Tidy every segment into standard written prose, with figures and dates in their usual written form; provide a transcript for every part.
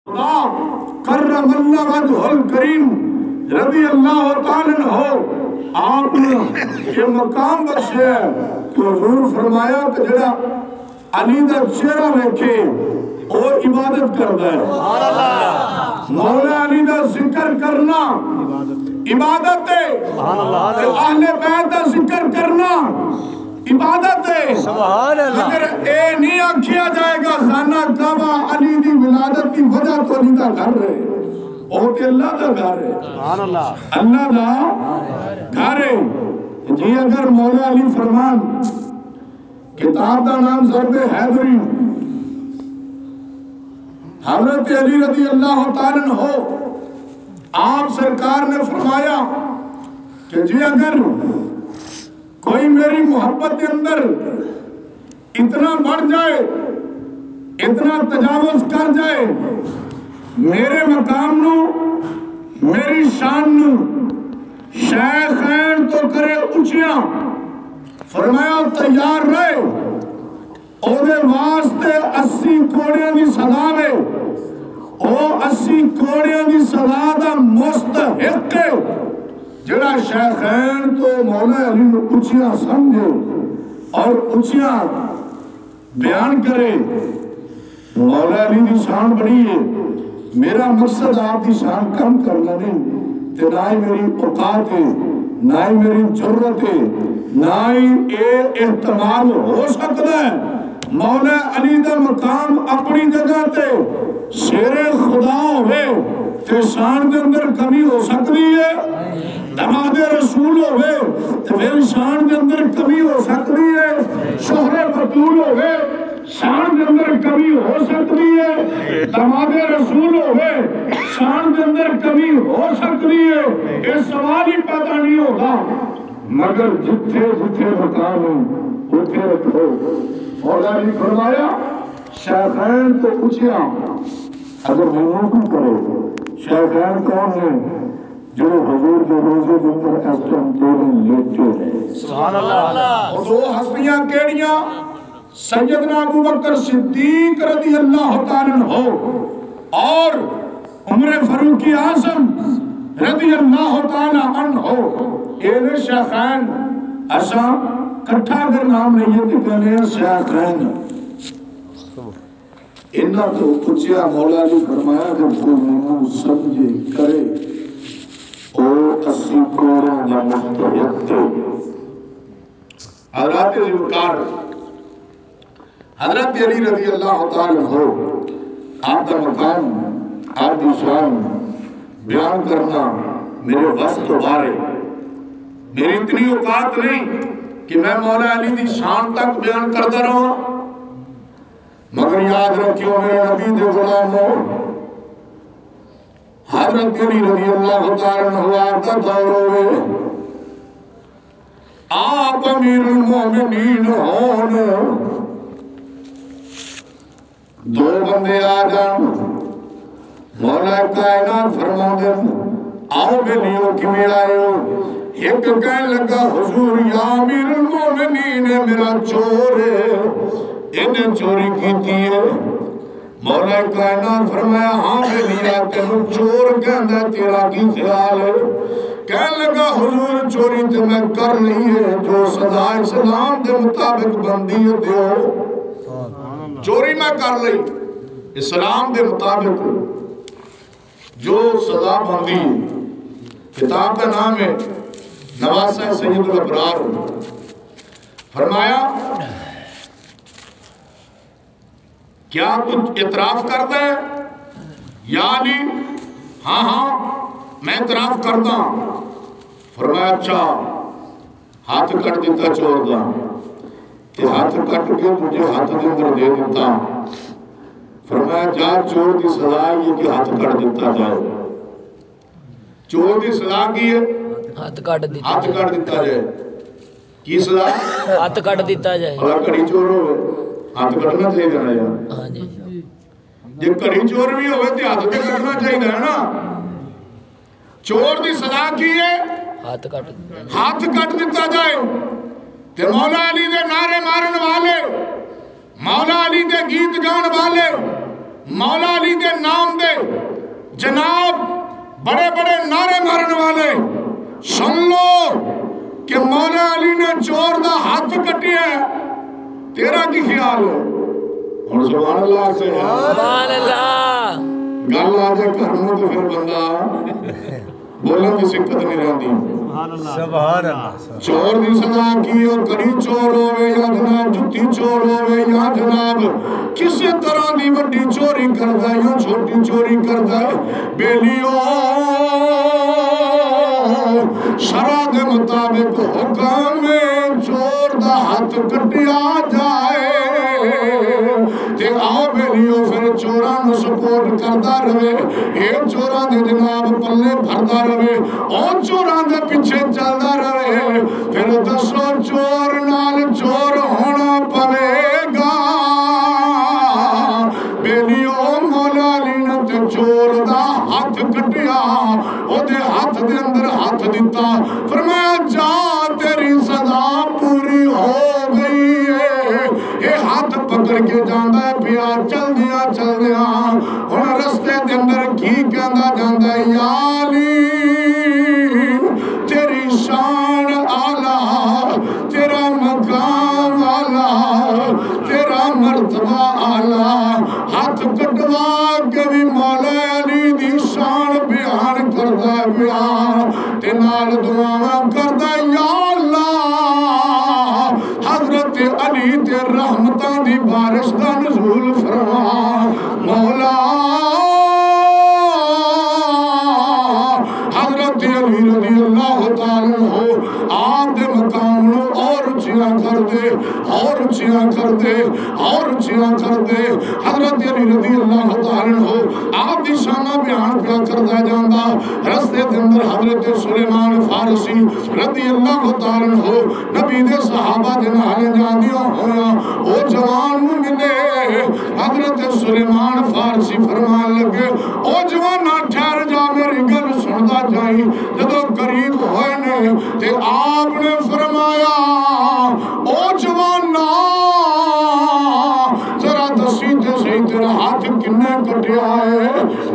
خدا کرم اللہ وجہ الکریم رضی اللہ تعالیٰ عنہ آپ نے یہ مقام بخشے ہے کہ حضور فرمایا کہ جڑا علی دا چہرہ ویکھے اور عبادت کرتا ہے. مولا علی دا ذکر کرنا عبادت ہے. اہل بیت دا ذکر کرنا عبادت ہے. اگر اے نہیں آکھیا جائے گا خانہ کعبہ علی دی ولادت کی وجہ تو علی دا گھر ہے اور کہ اللہ دا گھر ہے. اللہ دا گھر ہے. جی اگر مولا علی فرمان کتاب دا نام ضرب حیدری حضرت علی رضی اللہ تعالیٰ عنہ آپ سرکار نے فرمایا کہ جی اگر کوئی میری محبت کے اندر اتنا بڑھ جائے اتنا تجاوز کر جائے میرے مقام نو میری شان نو شیخین تو کرے اچھیاں فرمایا تیار رہے اوہدے واسطے 80 کوڑیاں دی سزا میں او 80 کوڑیاں دی سزا دا مستحق ہے جڑا شیخین تو مولا علی نے اچھیاں سمجھے اور اچھیاں بیان کرے. مولا علی دی شان بڑی ہے. میرا مقصد آپ دی شان کم کرنا نہیں تے نہ ہی میری اوقات ہے نہ ہی میری جرت ہے نہ ہی احتمال ہو سکتا ہے. مولا علی دا مقام اپنی جگہ تے شیر خدا ہوئے تے شان دے اندر کمی ہو سکتی ہے. دماد رسول ہوئے تے پھر شان دے اندر کمی ہو سکتی ہے. شوہر بطول ہوئے شان دے اندر کمی ہو سکتی ہے. دماد رسول ہوئے شان دے اندر کمی ہو سکتی ہے. یہ سوال ہی پیدا نہیں ہوگا مگر جتھے جتھے مقام ہو اتھے رکھو. مولا علی فرمایا شیخین تو اچھیاں اگر منوں کو کرے. شیخین کون ہیں؟ جو حضور کے روزے کے اندر اسلام دونوں لیتے ہیں. سبحان اللہ. اور دو ہستیاں کیڑیاں سیدنا ابو بکر صدیق رضی اللہ تعالیٰ عنہ اور عمر فاروق اعظم رضی اللہ تعالیٰ عنہ. یہ شیخین اساں کٹھا کر نام نہیں ہے کہنے ہیں شیخین. انہاں تو پوچھیا مولا علی فرمایا جب کوئی منوں سمجھے کرے او 80 کوڑوں یا مستحق تھے. حضرت ذوالفقار حضرت علی رضی اللہ تعالیٰ عنہ آپ کا مقام آپ کی شان بیان کرنا میرے وسط تو بارے میری اتنی اوقات نہیں کہ میں مولا علی دی شان تک بیان کرتا رہا. مگر یاد رکھیو میرے نبی دے غلاموں حضرت علی رضی اللہ تعالیٰ عنہ آپ کا دور ہوئے آپ امیر المومنین ہون دو بندے آ جان مولا کائنات فرما دیں آؤ بلیوں کی میں آئے ہو. ایک کہنے لگا حضور یا امیر المومنین میرا چور ہے انہیں چوری کی ہے. مولا کائنات فرمایا ہاں بلیا تینوں چور کہندہ تیرا کی خیال ہے. کہنے لگا حضور چوری تے میں کر نہیں ہے جو سزا اسلام دے مطابق بندی دیو. چوری میں کر لئی اسلام دے مطابق جو سزا بندی. کتاب کا نام ہے نواسہ سید الابرار. فرمایا کیا کچھ اعتراف کرتا ہے یا علی؟ ہاں ہاں میں اعتراف کرتا ہوں. فرمایا اچھا ہاتھ کٹ دیتا چور دا کہ ہاتھ کٹ کے مجھے ہاتھ کے اندر دے دیتا. فرمایا جا چور کی سزا یہ کہ ہاتھ کٹ دیتا جائے. چور کی سزا کی ہے ہاتھ کٹ دیتا جائے. کی سزا ہاتھ کٹ دیتا جائے. اور کڑی چور ہوئے ہاتھ کٹنا چاہیے نا یار. جب کڑی چور بھی ہوئے تو ہاتھ کے کٹنا چاہیے نا. چور دی سزا کی ہے ہاتھ کٹ دیتا جائے. تے مولا علی دے نعرے مارن والے مولا علی دے گیت گان والے مولا علی دے نام دے جناب بڑے بڑے نعرے مارن والے سن لو کہ مولا علی نے چور دا ہاتھ کٹی ہے، تیرا کی خیال ہے؟ اور سبحان اللہ سے سبحان اللہ گل آ جائے کرنوں تو پھر بندہ بولن کی سکت نہیں رہتی۔ سبحان اللہ چور دی سزا کی ہو، کڑی چور ہوئے یا جناب جتی چور ہوئے یا جناب کسی طرح دی وڈی چوری کردا یا چھوٹی چوری کردا، بیلیو شرع دے مطابق حکم چور دا ہاتھ کٹیا جائے تے آؤ بیلیو پھر چوراں سپورٹ کردا رہے، اے چوراں دے جناب پلے بھردا رہے، اور چوراں دے پیچھے چلدا رہے، پھر دسو چور نال چور ہونا پوے گا۔ بیلیو مولا علی نے تے چور دا ہاتھ کٹیا، او دے ہاتھ دے اندر ہاتھ دیتا، فرمایا جا تیری سزا پوری ہو گئی ہے۔ اے ہاتھ پکڑ کے جاندہ ہے پیا چل دیا ہن رستے دے اندر کی کہندا جاندا ہے، یا علی تیری شان آلہ، تیرا مقام آلہ، تیرا مرتبہ آلہ، ہاتھ کٹوا کے بھی مولا علی دی شان بیان کردا ہے پیا تے نال دعاواں کردا ہے، یا اللہ حضرت علی تے رحمتاں دی بارش دا نزول فرما، مولا حضرت علی رضی اللہ تعالیٰ عنہ آپ دے مقام نو اور اونچیاں کر دے، اور اونچیاں کر دے، اور اونچیاں کر دے۔ حضرت علی رضی اللہ تعالیٰ عنہ آپ دی شانہ بیان پیا کردا جاندا، رستے دے اندر حضرت سلیمان فارسی رضی اللہ تعالیٰ عنہ نبی دے صحابہ دے نال جاندیاں ہویاں او جوان نو ملے، حضرت سلیمان فارسی فرمان لگے، او جوانا ٹھہر جا میری گل سندا جائیں، جدو قریب ہوئے نے تے آپ نے فرمایا، او جوانا ذرا دسی تے صحیح تیرا ہاتھ کنے کٹیا ہے؟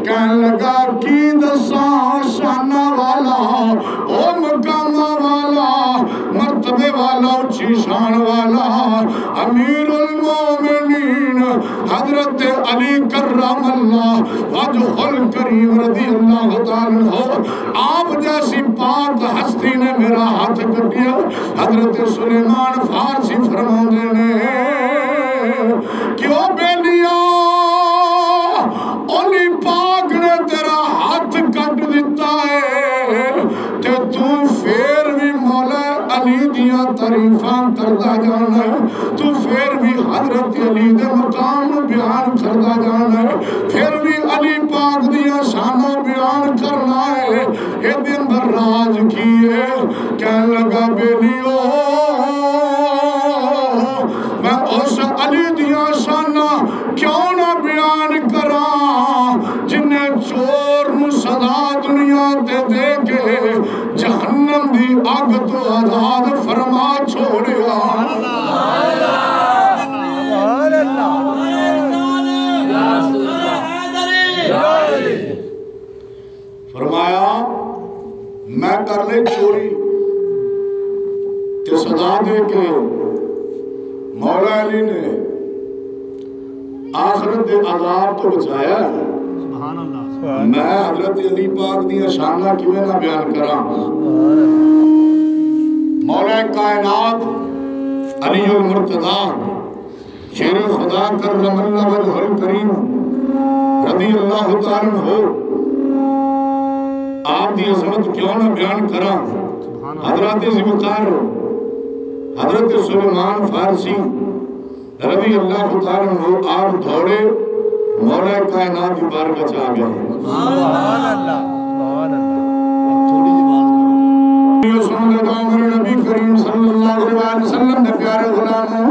کہنے لگا کی دساں شانہ والا، او مقامہ والا، مرتبے والا، اچھی شان والا، امیر المومنین حضرت علی کرم اللہ وجہ الکریم رضی اللہ تعالیٰ عنہ، آپ جیسی پاک ہستی نے میرا ہاتھ کٹیا۔ حضرت سلیمان فارسی فرماندے نے کیوں بیلیا علی پاک نے تیرا ہاتھ کٹ دیتا ہے تے تو پھر بھی مولا علی دیاں تعریفاں کردا جانا ہے، تو پھر بھی حضرت علی دے مقام بیان کردا جانا ہے، پھر بھی علی پاک دیاں شانوں بیان کرنا ہے۔ اے دن بھر راز کیے کہنے لگا بیلیو میں اس علی دیاں شانہ کیوں نہ بیان کراں جنہیں چور نو سزا دنیا تے دے کے جہنم دی آگ تو آزاد فرما چھوڑیا۔ فرمایا میں کر لے چوری تے سزا دے کے مولا علی نے آخرت دے عذاب تو بچایا ہے۔ میں حضرت علی پاک دیا شانہ کیویں نہ بیان کراں۔ مولا کائنات علی المرتضی شیر خدا کرم اللہ وجہ الکریم رضی اللہ تعالیٰ عنہ آپ دی عظمت کیوں نہ بیان کراں۔ حضرت ذوالفقار حضرت سلیمان فارسی رضی اللہ تعالیٰ عنہ آپ دوڑے مولا کائنات کی بارگاہ چاہ گئے۔ سبحان اللہ سبحان اللہ۔ تھوڑی جی بات کرو۔ یہ سن دے گاؤں میرے نبی کریم صلی اللہ علیہ وسلم نے پیارے غلاموں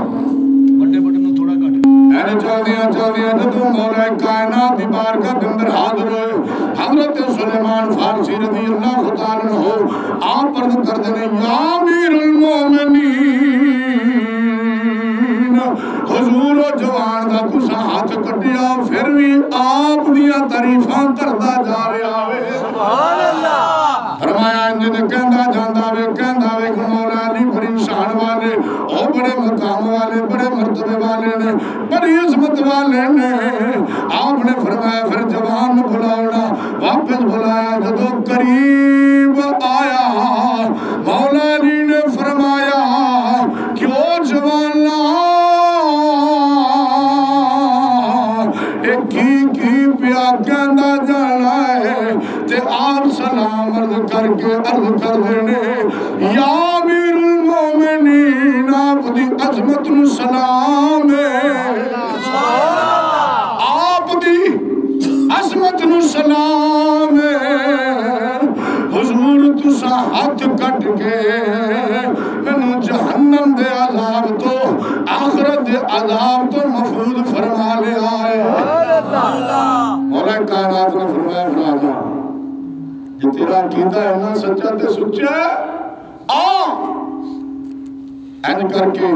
بڑے بڑے نو تھوڑا کٹ اینے چل دیا جدو مولا کائنات کی بارگاہ کے اندر حاضر ہوئے حضرت سلیمان فارسی رضی اللہ تعالیٰ عنہ آپ پرد کر دینے یا امیر المومنین حضور و جوان دا کسا ہاتھ کٹیا پھر بھی آپ دیا تعریفاں کرتا جا رہا ہے سبحان اللہ فرمایا جن کہندا جاندا وے کہ مولا علی بڑی شان والے او بڑے مقام والے بڑے مرتبے والے نے بڑی عظمت والے نے آپ نے فرمایا پھر جوان بلاونا واپس بلایا جدو قریب آیا مولا علی نے فرمایا کیوں جوانا کی پیا کہندا جانا ہے تے آپ سلام عرض کر کے عرض کر دینے یا امیر المومنین آپ دی عظمت نو سلام ہے آپ دی عظمت نو سلام ہے حضور تسا ہاتھ کٹ کے مینوں جہنم دے عذاب تو آخرت دے عذاب تو محفوظ فرما لے آئے مولا کائنات نے فرمایا راجا یہ تیرا عقیدہ ہے نا سچا تے سچا اینج کر کے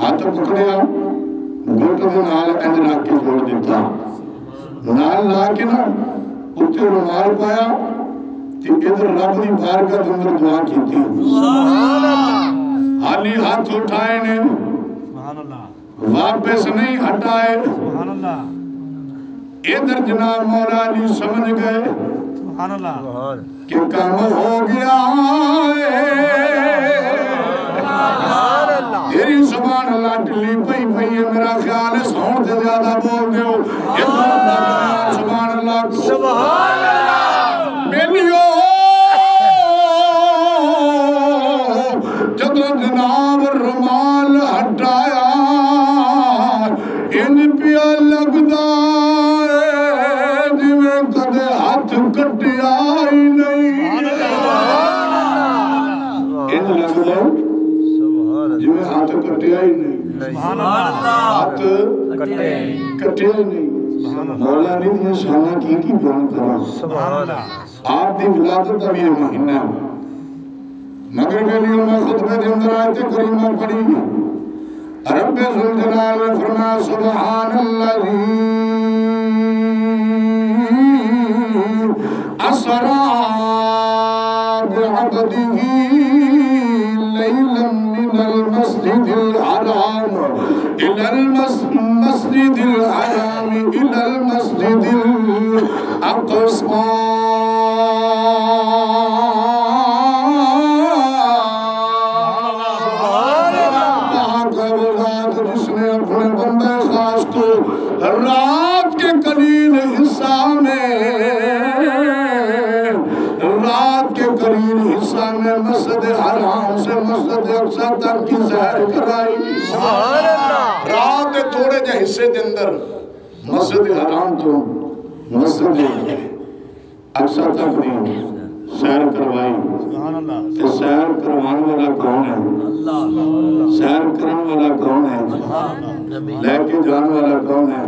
ہاتھ پکڑیا گھٹ دے نال اینج رکھ کے جوڑ دیتا نال لا کے نا اتنے رومال پایا تے ادھر رب دی بارگاہ اندر دعا کیتی حالی ہاتھ اٹھائے نے واپس نہیں ہٹائے ادھر جناب مولا علی سمجھ گئے کہ کم ہو گیا تیری سبحان اللہ ٹلی پئی ہے میرا خیال ہے ساؤنڈ سے زیادہ بول دے ہو سبحان اللہ میلیو جدو جناب رومال ہٹایا ان پیا لگدا کدے ہاتھ کٹیا ہی نہیں ان لگدا جی ہاتھ کٹیا ہی نہیں ہاتھ کٹیا ہی نہیں مولا نے یہ شانہ کی بیان کرا آپ دی ولادت اب یہ مہینہ مگر کے لیے میں خطبے دے اندر آیت کریمہ پڑھی رب ذوالجلال نے فرمایا سبحان اللہ اسرا بعبده ليلا من المسجد الحرام الى المسجد الحرام الى المسجد الاقصى رات کے قلیل حصہ میں مسجد حرام سے مسجد اقصی تک کی سیر کرائی رات کے تھوڑے جا حصے دے اندر مسجد حرام تو مسجد اقصی تک نہیں سیر کروائی کہ سیر کروان والا کون ہے سیر کرن والا کون ہے لے کے جان والا کون ہے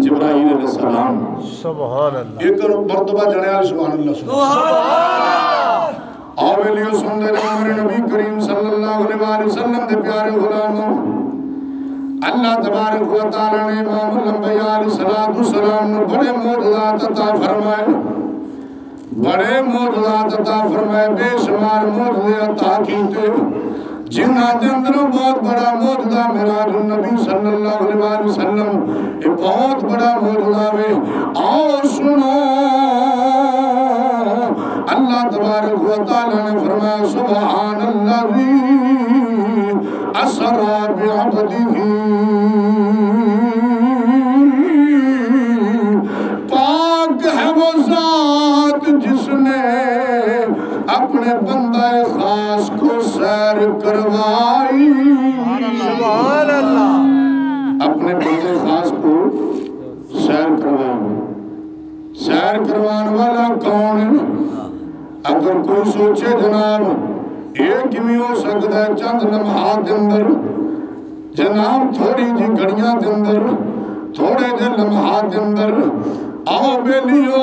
جبرائیل علیہ السلام سبحان اللہ ایک مرتبہ جنے والی سبحان اللہ آویلیو سندر عمر نبی کریم صلی اللہ علیہ وسلم دے پیارے غلاموں اللہ تبارک و تعالی نے امام الانبیاء علیہ السلام نے بڑے معجزات عطا فرمائے بے شمار معجزے عطا کیتے جنہ دے اندر بہت بڑا معجزہ معراج النبی صلی اللہ علیہ وسلم یہ بہت بڑا معجزہ ہے آؤ سنو اللہ تبارک و تعالی نے فرمایا سبحان الذی اسرا بعبدہ پاک ہے وہ ذات جس نے اپنے بندہ خاص کو سیر کروائی سبحان اللہ اپنے بندے خاص کو سیر کروائی سیر کروان والا کون ہے اگر کوئی سوچے جناب ایک ہی ہو سکتا ہے چند لمحات دے اندر جناب تھوڑی جی گھڑیاں دے اندر تھوڑے جے لمحات دے اندر آؤ بیلیو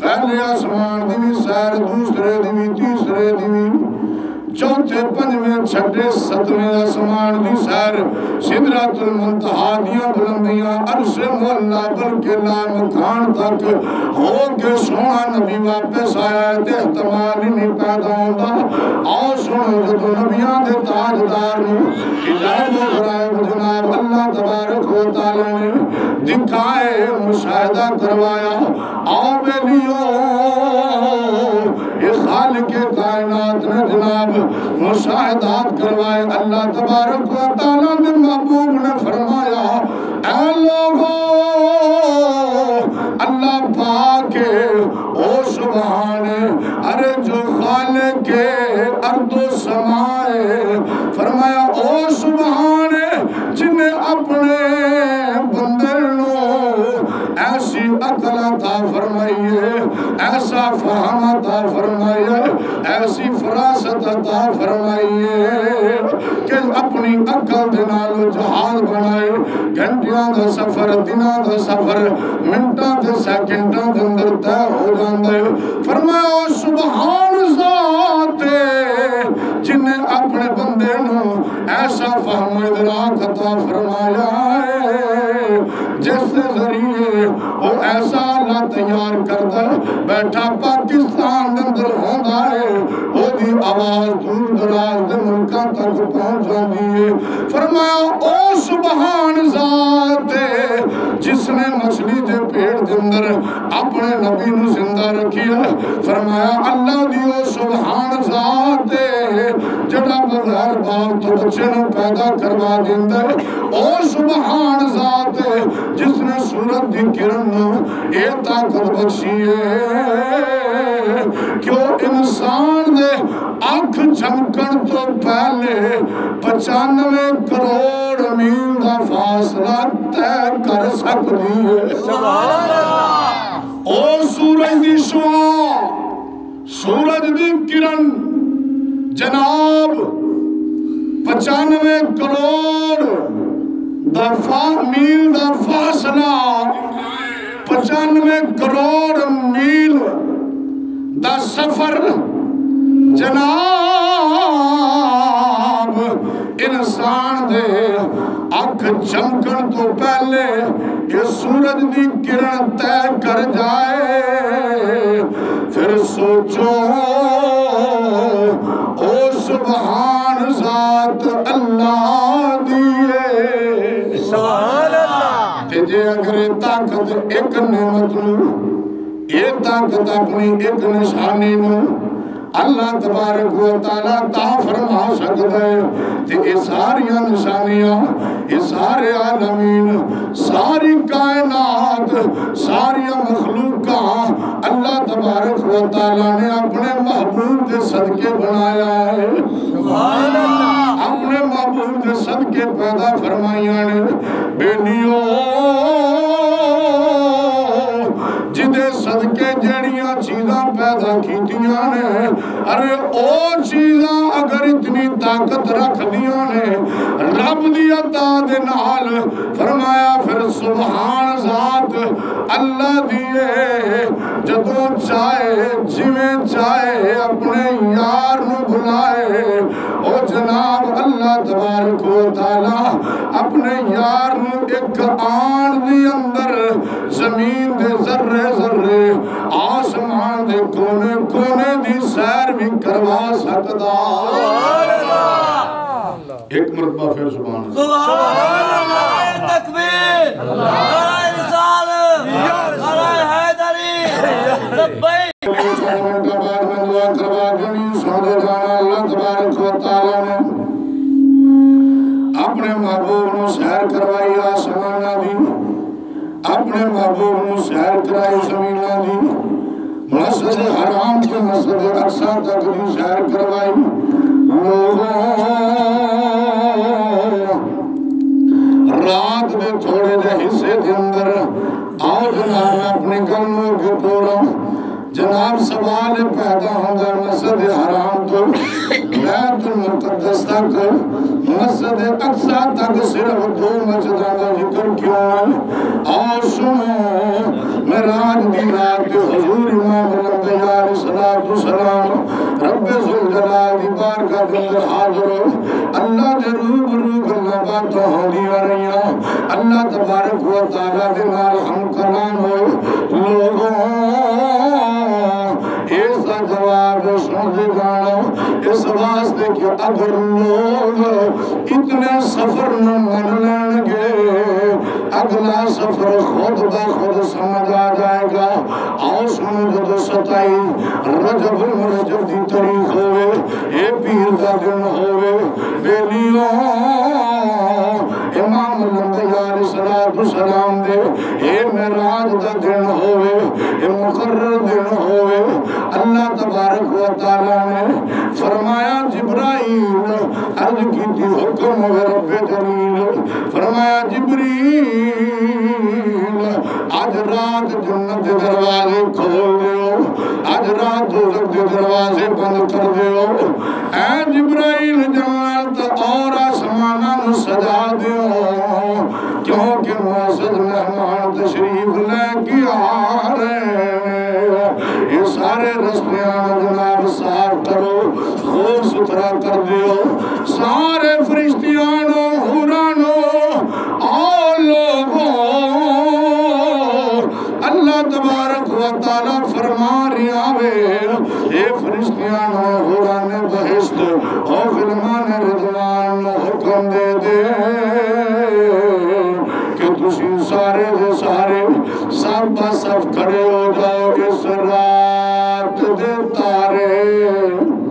پہلے آسمان دی بھی سیر دوسرے دی بھی تیسرے دی بھی چوتھے پنجویں چھٹے ستویں آسمان دی سیر سدرۃ المنتہا دیاں بلندیاں عرش مولا بلکہ لامکان تک ہو کے سونا نبی واپس آیا تے احتمال ہی نہیں پیدا ہوندا آؤ سنو جدو نبیاں دے تاجدار نو عجائب و غرائب جناب اللہ تبارک و تعالی نے دکھائے مشاہدہ کروایا آؤ بیلیو یہ خالق کائنات نے جناب مشاہدات کروائے اللہ تبارک و تعالیٰ نے محبوب نے فرمایا اے لوگو اللہ پاک او سبحان ارے جو خالق ارض و سمائے فرمایا او سبحان جنہیں اپنے بندرنوں ایسی عقل عطا فرمائیے ایسا فہم عطا فرمائیے ایسی فراست عطا فرمائیے کہ اپنی عقل دنالو جہاز بنائے گھنٹیاں دا سفر دناں دا سفر منٹاں دے سیکنڈاں دے اندر طے ہو جاندے فرمایا سبحان ذات جنہیں اپنے بندے نو ایسا فہم ادراک عطا فرمایا ہے جس ذریعے وہ ایسا اللہ تیار کردہ بیٹھا پاکستان اندر ہوندہ ہے وہ دی آواز دور دراز دے ملکاں تک پہنچ جاندی ہے فرمایا او سبحان ذات جس نے مچھلی دے پیڑ دے اندر اپنے نبی نو زندہ رکھیا فرمایا اللہ دی او سبحان ذات جڑا بغیر باپ تو بچے نو پیدا کروا دیندہ او سبحان ذات جس نے سورت دی کرن نو اے طاقت بخشی ہے کیوں انسان دے آنکھ جھمکن تو پہلے 95 کروڑ میل دا فاصلہ طے کر سکتی ہے سبحان اللہ او سورج دی شعاع سورج دی کرن جناب 95 کروڑ میل دا فاصلہ 95 کروڑ میل دا سفر جناب انسان دے آنکھ چمکن تو پہلے یہ سورج دی کرن طے کر جائے پھر سوچو او سبحان ذات اللہ دیئے سبحان اللہ تجھے اگر طاقت ایک نعمت نو یہ طاقت اپنی ایک نشانی نو اللہ تبارک و تعالیٰ تا فرما سکتا ہے کہ یہ ساری نشانیاں یہ سارے عالمین ساری کائنات ساری مخلوقاں اللہ تبارک و تعالیٰ نے اپنے محبوب دے صدقے بنایا ہے سبحان اللہ اپنے محبوب دے صدقے پیدا فرمائیاں نے بینیو جدے صدقے جڑیاں چیزاں پیدا کیتیاں نے ارے او چیزاں اگر اتنی طاقت رکھ دیاں نے رب دی عطا دے نال فرمایا پھر سبحان ذات اللہ دیئے جدوں چاہے جویں چاہے اپنے یار نو بلائے او جناب اللہ تبارک و تعالیٰ اپنے یار نو ایک آن دی اندر زمین دے ذرے ذرے آسمان دے کونے کونے دی سیر بھی کروا سکتا ایک مرتبہ پھر سبحان اللہ سبحان اللہ تکبیر نعرہ رسالت نعرہ حیدری لبیک منٹ بعد میں دعا کروا دینی سودے جانا اللہ تبارک و تعالیٰ نے اپنے محبوب نو سیر کروائی آسمانہ دی اپنے محبوب نو سیر کرائی زمینہ دی مسجد حرام کے مسجد اقصی تک دی سیر کروائی لوگوں رات میں تھوڑے دے حصے دے اندر آؤ جناب اپنے گلوں کے توڑوں جناب سوال پیدا ہوگا مسجد حرام تو بیت المقدس تک مسجد اقصی تک صرف 2 مسجدوں کا ذکر کیوں ہے اور سنو معراج دی رات حضور امام الانبیاء علیہ السلام رب ذوالجلال دی بارگاہ کے اندر حاضر ہو اللہ تبارک و تعالیٰ دے نال ہم کلام ہوئے لوگوں ایسا جواب سن دے گانا اس واسطے کہ اگر لوگ اتنے سفر نہ من لین گے اگلا سفر خود بخود سمجھ آ جائے گا آؤ سنو جدو 27 رجب المرجب دی تاریخ ہوئے اے پیر دا دن ہوئے بیلیوں امام الانبیاء علیہ السلام دے اے معراج دا دن ہوئے اے مقرر دن ہوئے اللہ تبارک و تعالیٰ نے فرمایا جبرائیل عرض کی تھی حکم رب جلیل فرمایا جبریل آج رات جنت دروازے کھول دیو آج رات دوزخ دے دروازے بند کر دیو اے جبرائیل جنت اور آسمانہ نو سجا دیو کیونکہ معزز مہمان تشریف لے کے آ رہے ہیں یہ سارے رستیاں جناب صاف کرو خوب ستھرا کر دیو سارے فرشتیانوں حورانوں آؤ لوگوں اللہ تبارک و تعالیٰ فرما رہا ہے اے فرشتیانوں حوران بہشت او غلمان رضوان حکم دے دے کہ تسی سارے دے سارے سب بصف کھڑے ہو جاؤ اس رات دے تارے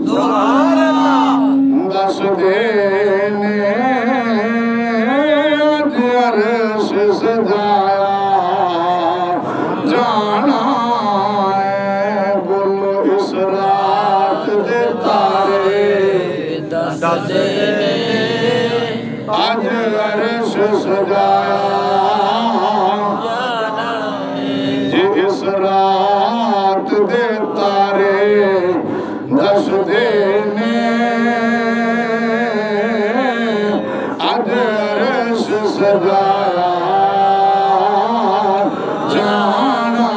سبحان اللہ دس دینے آج عرش سجایا جانا ہے بولو اس رات دے تارے دس دینے آج عرش سجایا جی اس رات دے تارے دس دینے آج عرش سجایا جانا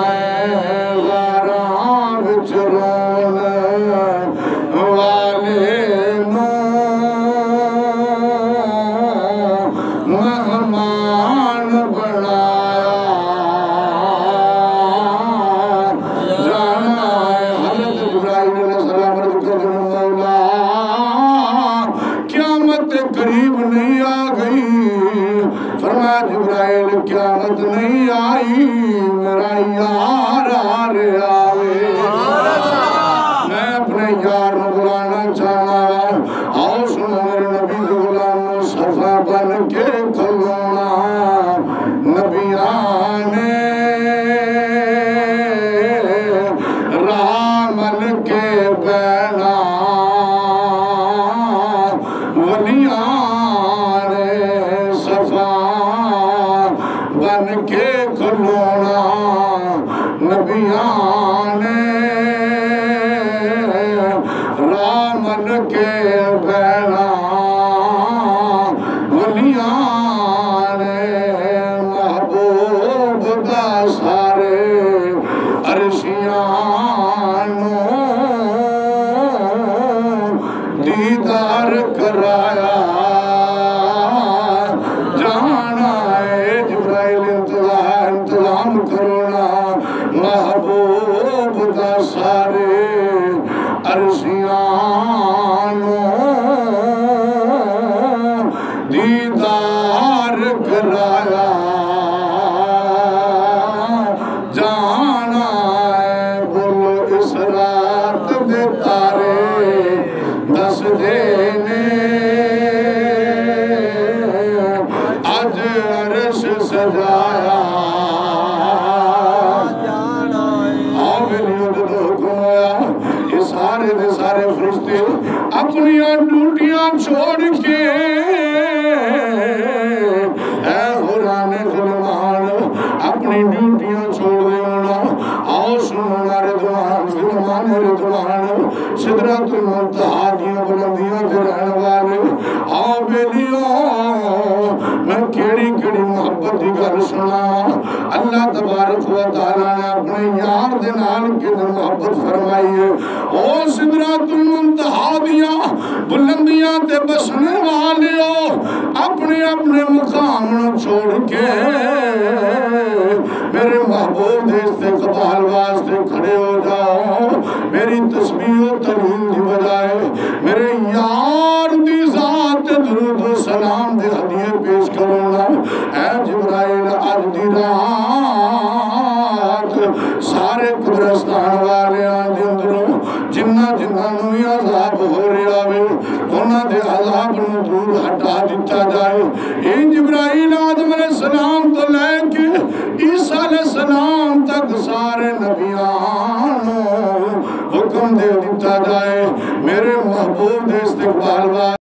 ہے غاراں وچ رون والے مہمان بنایا جانا ہے حضرت جبرائیل علیہ السلام عرض کرتے ہیں مولا قیامت قریب نہیں آ گئی فرمایا جبرائیل قیامت نہیں آئی میرا یار آ رہا ہے میں اپنے یار نو بلانا چاہنا آؤ سنو میرے نبی کے غلام صفا بن کے کھلونا نبیان رامل کے بینا ولیان صفا بن کے کھلونا نبیان رامل کے بینا ولیان محبوب دا سارے عرشیانوں دیدار کرایا جانا ہے جبرائیل انتظام کرونا محبوب دا سارے عرشیانوں دیدار کرایا جانا ہے بولو اس رات دے تارے دس دینے آج عرش سجایا آؤ بلیوں دے دو حکم ہویا یہ سارے دے سارے فرشتے اپنی ڈیوٹیاں چھوڑ کے اے حوران غلمان اپنی ڈیوٹیاں چھوڑ دے ہونا آؤ سننا رضوان غلمان رضوان سدرت المنتہا دیاں بلندیاں دے رہن والے آؤ بیلیوں میں کیڑی کیڑی محبت دی گل سنا اللہ اللہ تبارک و تعالی نے اپنے یار دے نال کے محبت فرمائی ہے او سدرۃ المنتہا دیاں بلندیاں تے بسنے والیو اپنے اپنے مقام نو چھوڑ کے میرے محبوب دے استقبال واسطے کھڑے ہو جاؤ میری تسبیح و تحلیل دی بجائے میرے یار دی ذات درود و سلام دے ہدیے پیش کروں گا اے جبرائیل اج دی رات سارے قبرستان والے دے اندروں جنہ نو عذاب ہو رہا وے انہاں دے عذاب نو دور ہٹا دتا جائے اے جبرائیل آدم علیہ السلام تو لے کے عیسیٰ علیہ السلام تک سارے نبیان حکم دے دیتا جائے میرے محبوب دے استقبال